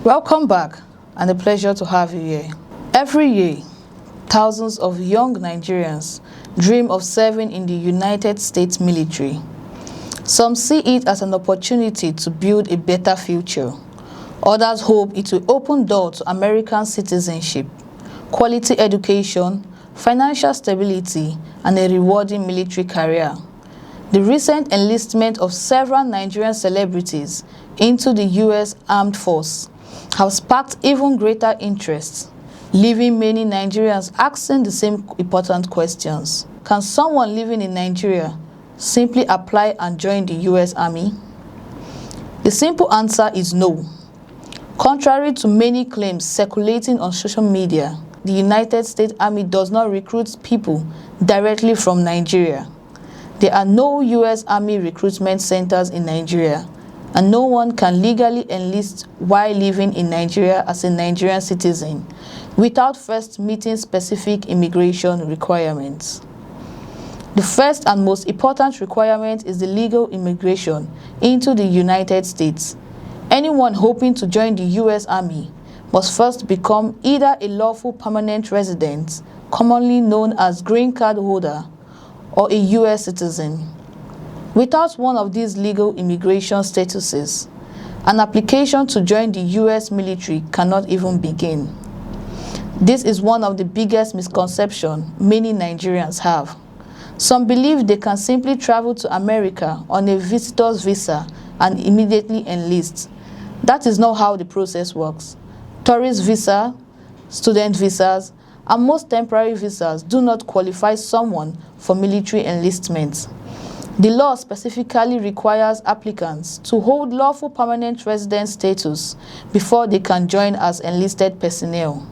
Welcome back, and a pleasure to have you here. Every year, thousands of young Nigerians dream of serving in the United States military. Some see it as an opportunity to build a better future. Others hope it will open doors to American citizenship, quality education, financial stability, and a rewarding military career. The recent enlistment of several Nigerian celebrities into the U.S. Armed Forces have sparked even greater interest, leaving many Nigerians asking the same important questions. Can someone living in Nigeria simply apply and join the U.S. Army? The simple answer is no. Contrary to many claims circulating on social media, the United States Army does not recruit people directly from Nigeria. There are no U.S. Army recruitment centers in Nigeria, and no one can legally enlist while living in Nigeria as a Nigerian citizen without first meeting specific immigration requirements. The first and most important requirement is the legal immigration into the United States. Anyone hoping to join the U.S. Army must first become either a lawful permanent resident, commonly known as green card holder, or a U.S. citizen. Without one of these legal immigration statuses, an application to join the U.S. military cannot even begin. This is one of the biggest misconceptions many Nigerians have. Some believe they can simply travel to America on a visitor's visa and immediately enlist. That is not how the process works. Tourist visa, student visas, and most temporary visas do not qualify someone for military enlistment. The law specifically requires applicants to hold lawful permanent resident status before they can join as enlisted personnel.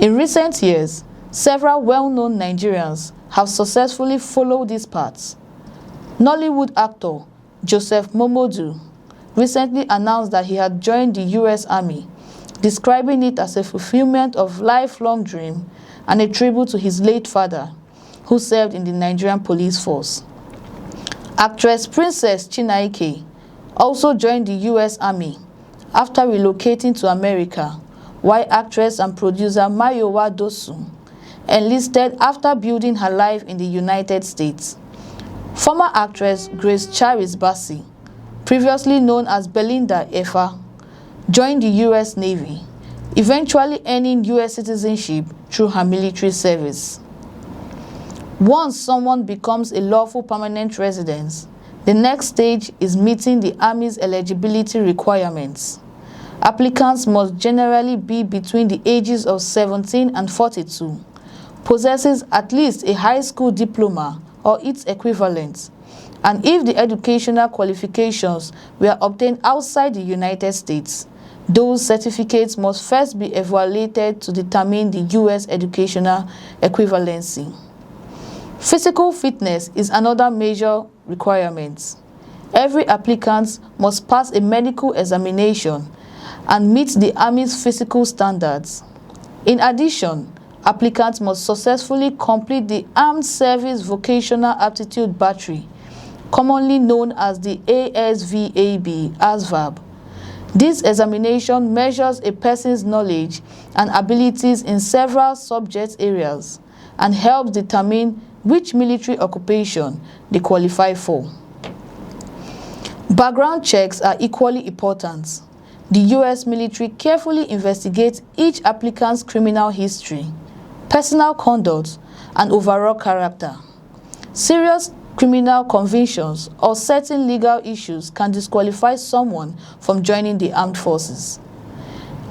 In recent years, several well-known Nigerians have successfully followed these paths. Nollywood actor Joseph Momodu recently announced that he had joined the U.S. Army, describing it as a fulfillment of lifelong dream and a tribute to his late father, who served in the Nigerian police force. Actress Princess Chinaike also joined the U.S. Army after relocating to America, while actress and producer Mayowa Dosu enlisted after building her life in the United States. Former actress Grace Charis Bassey, previously known as Belinda Effa, joined the U.S. Navy, eventually earning U.S. citizenship through her military service. Once someone becomes a lawful permanent resident, the next stage is meeting the Army's eligibility requirements. Applicants must generally be between the ages of 17 and 42, possesses at least a high school diploma or its equivalent, and if the educational qualifications were obtained outside the United States, those certificates must first be evaluated to determine the U.S. educational equivalency. Physical fitness is another major requirement. Every applicant must pass a medical examination and meet the Army's physical standards. In addition, applicants must successfully complete the Armed Service Vocational Aptitude Battery, commonly known as the ASVAB. This examination measures a person's knowledge and abilities in several subject areas and helps determine which military occupation they qualify for. Background checks are equally important. The U.S. military carefully investigates each applicant's criminal history, personal conduct, and overall character. Serious criminal convictions or certain legal issues can disqualify someone from joining the armed forces.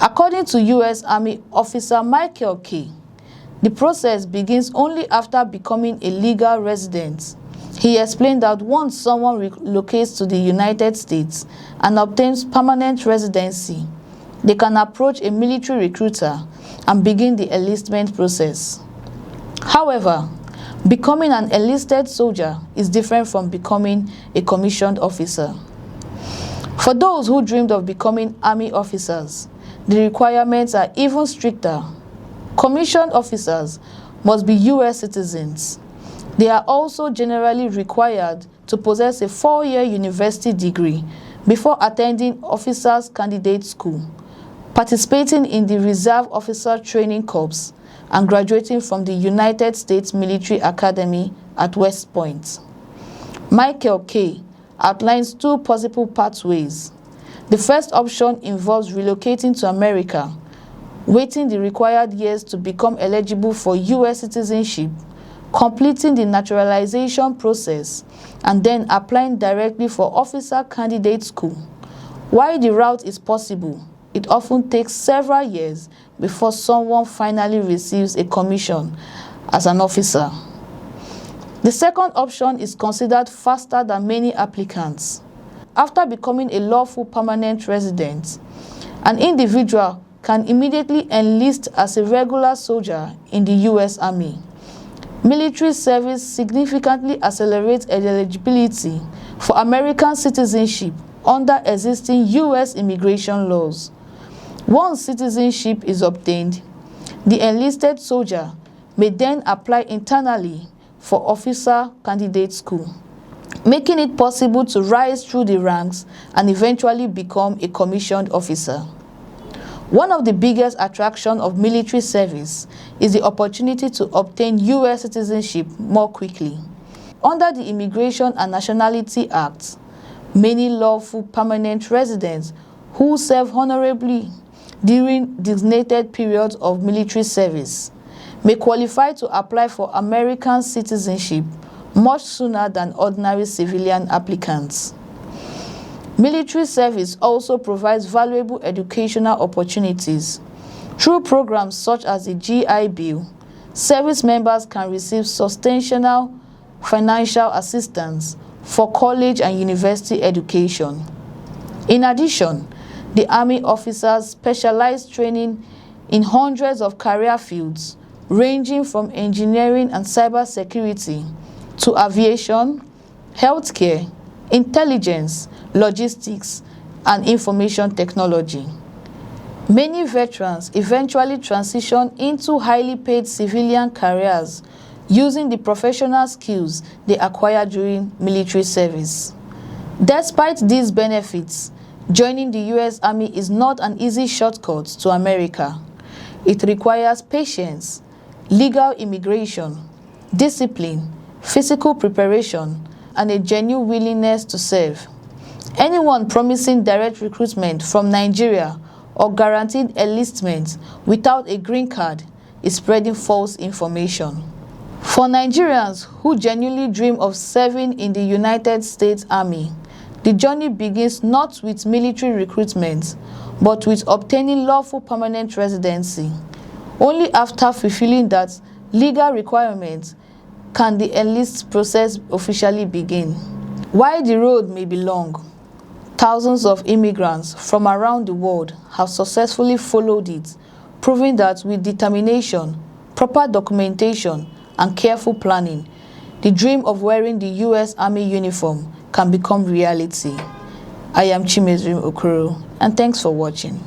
According to U.S. Army officer Michael K., the process begins only after becoming a legal resident. He explained that once someone relocates to the United States and obtains permanent residency, they can approach a military recruiter and begin the enlistment process. However, becoming an enlisted soldier is different from becoming a commissioned officer. For those who dreamed of becoming army officers, the requirements are even stricter. Commissioned officers must be U.S. citizens. They are also generally required to possess a 4-year university degree before attending Officers Candidate School, participating in the Reserve Officer Training Corps, and graduating from the United States Military Academy at West Point. Michael K. outlines two possible pathways. The first option involves relocating to America, waiting the required years to become eligible for U.S. citizenship, completing the naturalization process, and then applying directly for officer candidate school. While the route is possible, it often takes several years before someone finally receives a commission as an officer. The second option is considered faster than many applicants. After becoming a lawful permanent resident, an individual can immediately enlist as a regular soldier in the U.S. Army. Military service significantly accelerates eligibility for American citizenship under existing U.S. immigration laws. Once citizenship is obtained, the enlisted soldier may then apply internally for officer candidate school, making it possible to rise through the ranks and eventually become a commissioned officer. One of the biggest attractions of military service is the opportunity to obtain U.S. citizenship more quickly. Under the Immigration and Nationality Act, many lawful permanent residents who serve honorably during designated periods of military service may qualify to apply for American citizenship much sooner than ordinary civilian applicants. Military service also provides valuable educational opportunities. Through programs such as the GI Bill, service members can receive substantial financial assistance for college and university education. In addition, the Army offers specialized training in hundreds of career fields, ranging from engineering and cybersecurity to aviation, healthcare, intelligence, logistics, and information technology. Many veterans eventually transition into highly paid civilian careers using the professional skills they acquire during military service. Despite these benefits, joining the U.S. Army is not an easy shortcut to America. It requires patience, legal immigration, discipline, physical preparation, and a genuine willingness to serve. Anyone promising direct recruitment from Nigeria or guaranteed enlistment without a green card is spreading false information. For Nigerians who genuinely dream of serving in the United States Army, the journey begins not with military recruitment, but with obtaining lawful permanent residency. Only after fulfilling that legal requirement can the enlist process officially begin. While the road may be long, thousands of immigrants from around the world have successfully followed it, proving that with determination, proper documentation, and careful planning, the dream of wearing the U.S. Army uniform can become reality. I am Chimezrim Okoro, and thanks for watching.